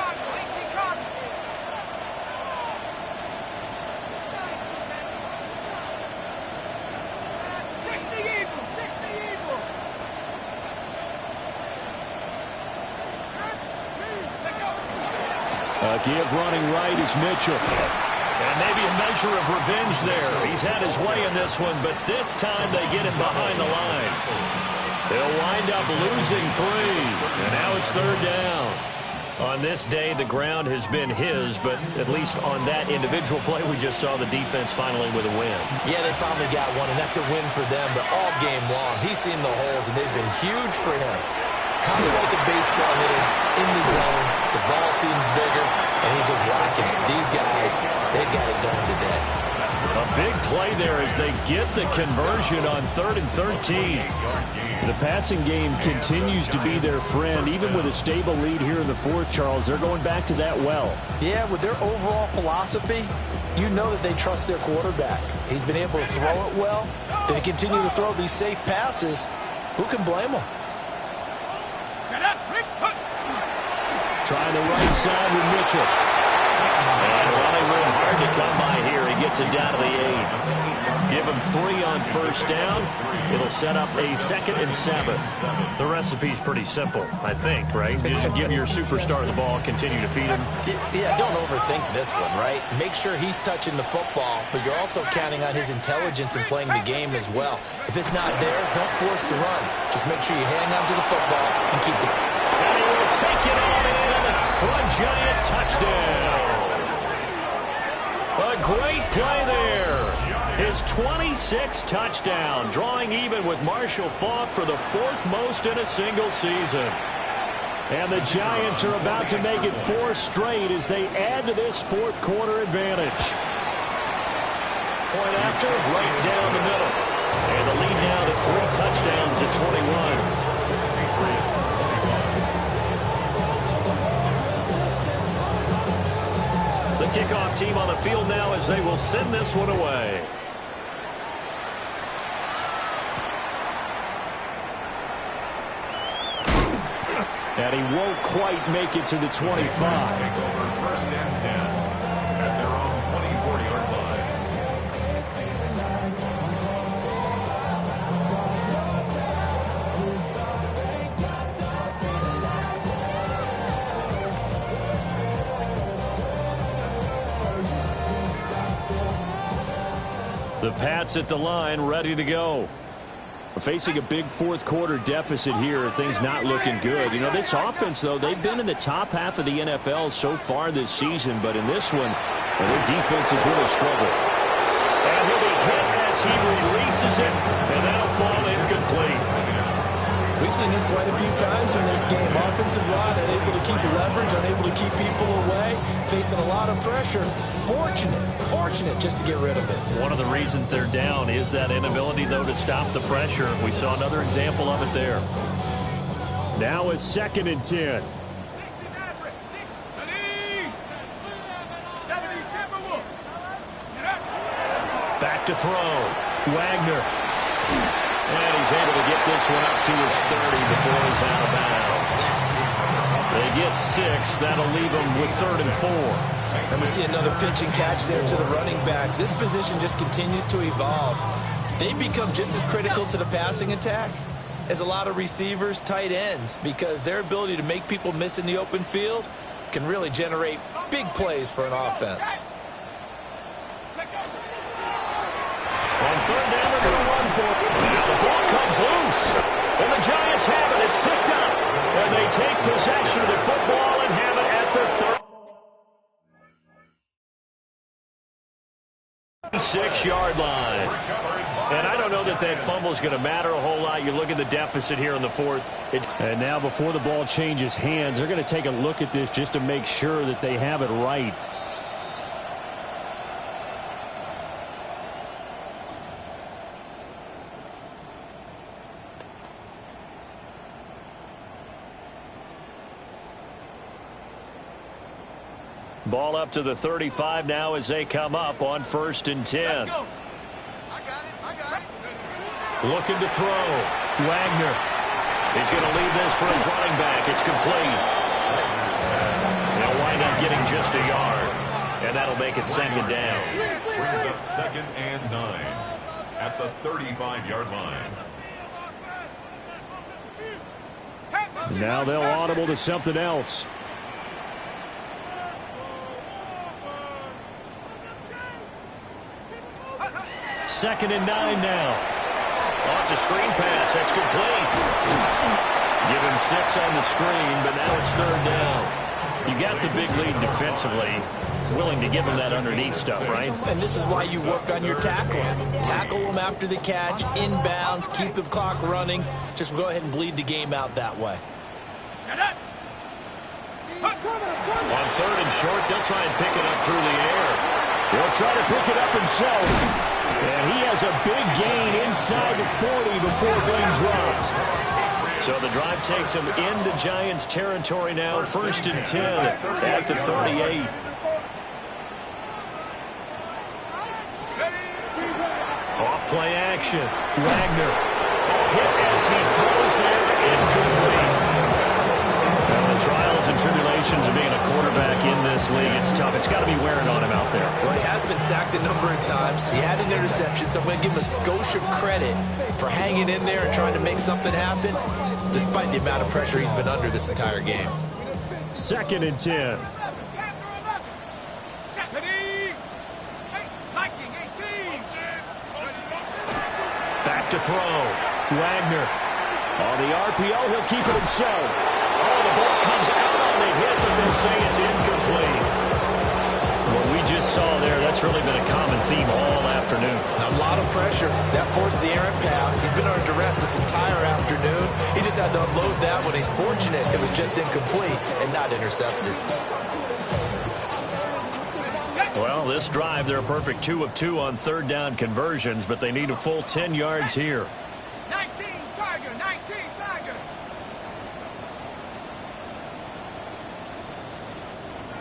A give running right is Mitchell. And maybe a measure of revenge there. He's had his way in this one, but this time they get him behind the line. They'll wind up losing 3. And now it's 3rd down. On this day, the ground has been his, but at least on that individual play, we just saw the defense finally with a win.
Yeah, they finally got one, and that's a win for them. But all game long, he's seen the holes, and they've been huge for him. Kind of like a baseball hitter in the zone. The ball seems bigger, and he's just whacking it. These guys, they've got it going today.
A big play there as they get the conversion on 3rd and 13. The passing game continues to be their friend. Even with a stable lead here in the fourth, Charles, they're going back to that well.
Yeah, with their overall philosophy, you know that they trust their quarterback. He's been able to throw it well. They continue to throw these safe passes. Who can blame them?
Trying the right side with Mitchell. And running real hard to come by here. He gets it down to the 8. Give him 3 on first down. It'll set up a 2nd and 7. The recipe's pretty simple, I think, right? You just give your superstar the ball, continue to feed him.
Yeah, don't overthink this one, right? Make sure he's touching the football, but you're also counting on his intelligence in playing the game as well. If it's not there, don't force the run. Just make sure you hang on to the football and keep the...
And he will take it on in for a giant touchdown. A great play there. His 26th touchdown, drawing even with Marshall Faulk for the 4th most in a single season. And the Giants are about to make it 4 straight as they add to this fourth quarter advantage. Point after, right down the middle. And the lead now to 3 touchdowns at 21. The kickoff team on the field now as they will send this one away. And he won't quite make it to the 25.
Take over 1st and 10 at their own 24-yard line.
The Pats at the line, ready to go. Facing a big fourth quarter deficit here, things not looking good. You know, this offense, though, they've been in the top half of the NFL so far this season, but in this one, their defense has really struggled. And he'll be hit as he releases it, and that'll fall incomplete.
We've seen this quite a few times in this game. Offensive line unable to keep leverage, unable to keep people away, facing a lot of pressure. Fortunate just to get rid of it.
One of the reasons they're down is that inability, though, to stop the pressure. We saw another example of it there. Now it's 2nd and 10. Back to throw. Wagner. And he's able to get this one up to his 30 before he's out of bounds. They get 6. That'll leave them with 3rd and 4.
And we see another pitch and catch there to the running back. This position just continues to evolve. They become just as critical to the passing attack as a lot of receivers, tight ends, because their ability to make people miss in the open field can really generate big plays for an offense.
On 3rd down, they're going to run for it. Now the ball comes loose. And the Giants have it. It's picked up. And they take possession of the football and have it at their 36-yard line. And I don't know that that fumble is going to matter a whole lot. You look at the deficit here in the 4th. And now before the ball changes hands, they're going to take a look at this just to make sure that they have it right. Ball up to the 35 now as they come up on 1st and 10.
I got it.
Looking to throw. Wagner. He's going to leave this for his running back. It's complete. They'll wind up getting just a yard. And that'll make it 2nd down.
Brings up 2nd and 9 at the 35-yard line.
Now they'll audible to something else. 2nd and 9 now. Oh, it's a screen pass. That's complete. Give him 6 on the screen, but now it's 3rd down. You got the big lead defensively. Willing to give them that underneath stuff, right?
And this is why you work on your tackling. Tackle them after the catch, inbounds, keep the clock running. Just go ahead and bleed the game out that way.
On third and short, they'll try and pick it up through the air. He'll try to pick it up himself. And he has a big gain inside the 40 before being dropped. So the drive takes him into Giants territory now. 1st and 10 at the 38. Off play action. Wagner. Hit as he throws there. Incomplete. Well, the trials and tribulations of being a quarterback in this league, it's tough. It's got to be wearing on him out there.
Well, he has been sacked a number of times. He had an interception, so I'm going to give him a skosh of credit for hanging in there and trying to make something happen, despite the amount of pressure he's been under this entire game.
2nd and 10. Back to throw. Wagner. On the RPO, he'll keep it himself. Oh, the ball comes out on the hit, but they'll say it's incomplete. What we just saw there, that's really been a common theme all afternoon.
A lot of pressure. That forced the errant pass. He's been under duress this entire afternoon. He just had to unload that when he's fortunate it was just incomplete and not intercepted.
Well, this drive, they're a perfect 2 of 2 on 3rd down conversions, but they need a full 10 yards here.
19 Tiger, 19 Tiger.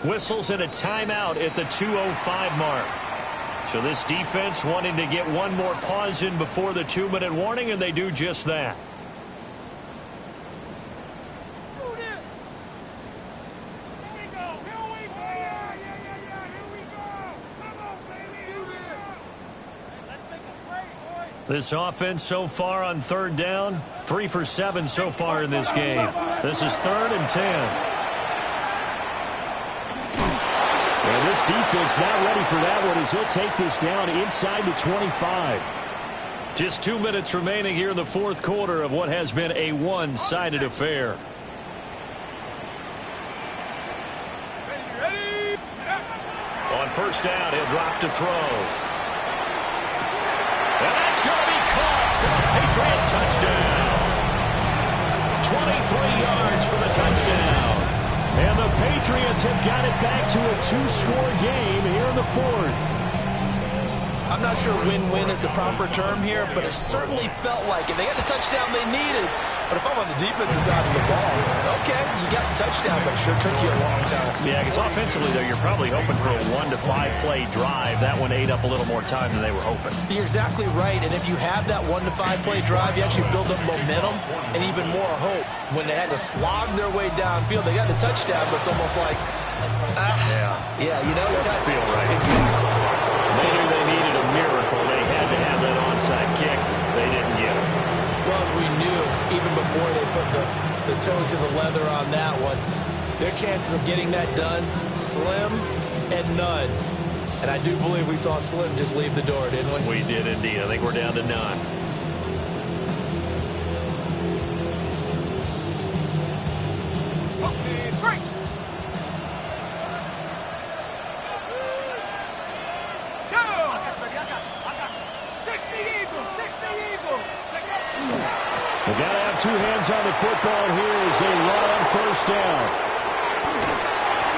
Whistles and a timeout at the 2:05 mark. So this defense wanting to get one more pause in before the 2-minute warning, and they do just that. This offense so far on 3rd down, 3 for 7 so far in this game. This is 3rd and 10. And this defense not ready for that one as he'll take this down inside the 25. Just 2 minutes remaining here in the 4th quarter of what has been a one-sided affair. On 1st down, he'll drop to throw. And that's going to be caught for a Patriot touchdown. 23 yards for the touchdown. And the Patriots have got it back to a 2-score game here in the 4th.
I'm not sure win-win is the proper term here, but it certainly felt like it. They got the touchdown they needed. But if I'm on the defensive side of the ball, okay, you got the touchdown, but it sure took you a long time.
Yeah, because offensively, though, you're probably hoping for a 1 to 5 play drive. That one ate up a little more time than they were hoping.
You're exactly right, and if you have that 1 to 5 play drive, you actually build up momentum and even more hope. When they had to slog their way downfield, they got the touchdown, but it's almost like, yeah, you know,
doesn't feel right.
Exactly.
They knew they needed a miracle. They had to have that onside kick. They didn't get it.
Well, as we knew, even before they put the toe to the leather on that one, their chances of getting that done, slim and none. And I do believe we saw Slim just leave the door, didn't we?
We did indeed. I think we're down to none. They've got to have 2 hands on the football here as they run on 1st down.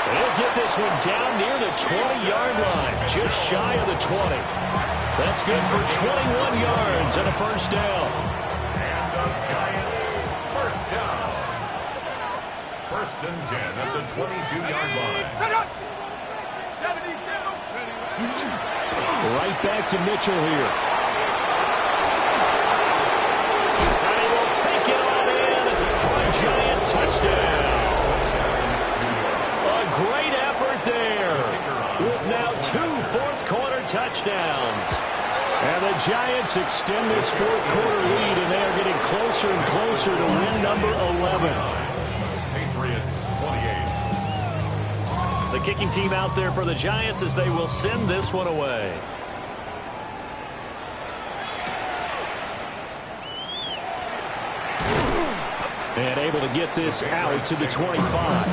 They'll get this one down near the 20-yard line, just shy of the 20. That's good for 21 yards and a 1st down.
And the Giants, 1st down. 1st and 10 at the 22-yard line.
Right back to Mitchell here. Take it on in for a Giant touchdown. A great effort there with now 2 fourth-quarter touchdowns. And the Giants extend this 4th-quarter lead, and they are getting closer and closer to win number 11.
Patriots, 28.
The kicking team out there for the Giants as they will send this one away. And able to get this out to the 25.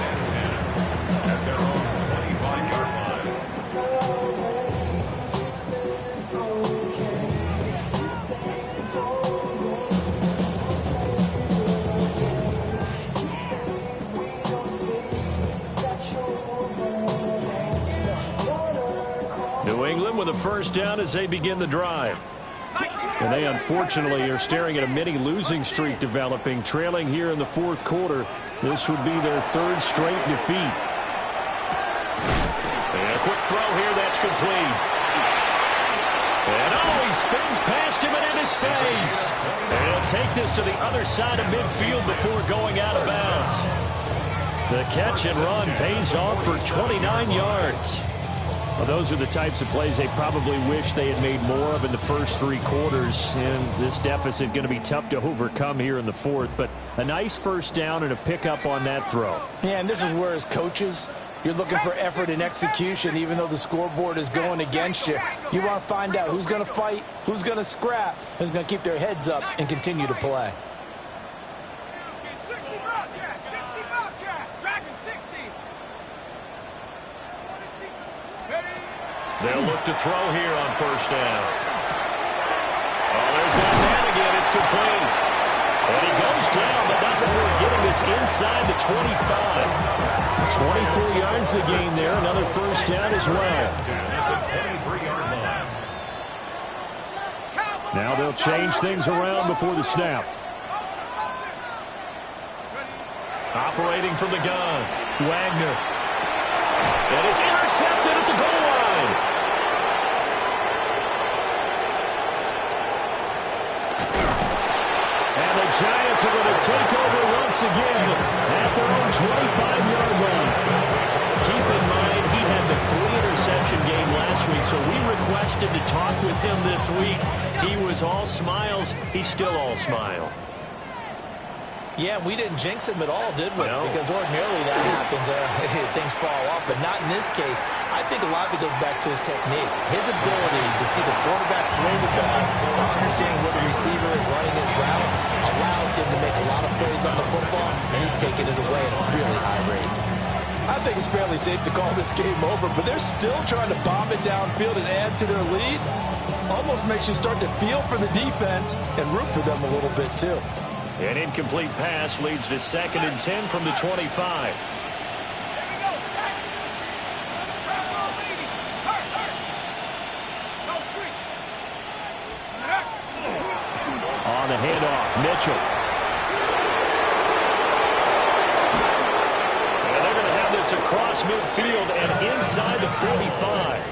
first down as they begin the drive. And they unfortunately are staring at a mini losing streak developing, trailing here in the fourth quarter. This would be their third straight defeat. And a quick throw here, that's complete. And he spins past him and into space. And he'll take this to the other side of midfield before going out of bounds. The catch and run pays off for 29 yards. Well, those are the types of plays they probably wish they had made more of in the first three quarters. And this deficit going to be tough to overcome here in the fourth. But a nice first down and a pickup on that throw.
Yeah, and this is where as coaches, you're looking for effort and execution, even though the scoreboard is going against you. You want to find out who's going to fight, who's going to scrap, who's going to keep their heads up and continue to play.
They'll look to throw here on first down. Oh, there's that man again. It's complete. And he goes down, but not before getting this inside the 25. 24 yards the gain there. Another first down as well. Now they'll change things around before the snap. Operating from the gun, Wagner. And it's intercepted at the goal line. And the Giants are going to take over once again at their own 25-yard line. Keep in mind, he had the 3-interception game last week, so we requested to talk with him this week. He was all smiles. He's still all smile.
Yeah, we didn't jinx him at all, did we?
No.
Because ordinarily that happens. Things fall off, but not in this case. I think a lot of it goes back to his technique. His ability to see the quarterback throw the ball, understanding where the receiver is running his route, allows him to make a lot of plays on the football, and he's taking it away at a really high rate.
I think it's fairly safe to call this game over, but they're still trying to bomb it downfield and add to their lead. Almost makes you start to feel for the defense and root for them a little bit, too.
An incomplete pass leads to 2nd and 10 from the 25. On the handoff, Mitchell. And they're going to have this across midfield and inside the 45.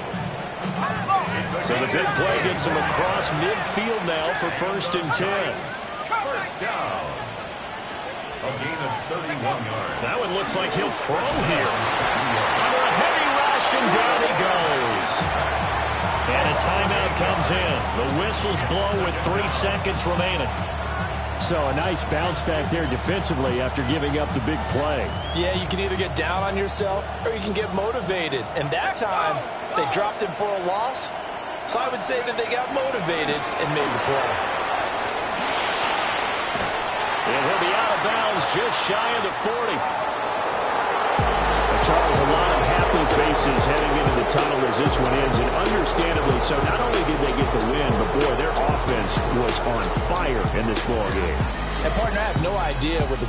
So the big play gets them across midfield now for 1st and 10.
First down. A gain of 31 yards.
That one looks like he'll throw here. Under a heavy rush, and down he goes. And a timeout comes in. The whistles blow with 3 seconds remaining. So a nice bounce back there defensively after giving up the big play.
Yeah, you can either get down on yourself or you can get motivated. And that time, they dropped him for a loss. So I would say that they got motivated and made the play.
And he'll be out of bounds just shy of the 40. Charles, a lot of happy faces heading into the tunnel as this one ends, and understandably so. Not only did they get the win, but boy, their offense was on fire in this ball game.
And partner, I have no idea what the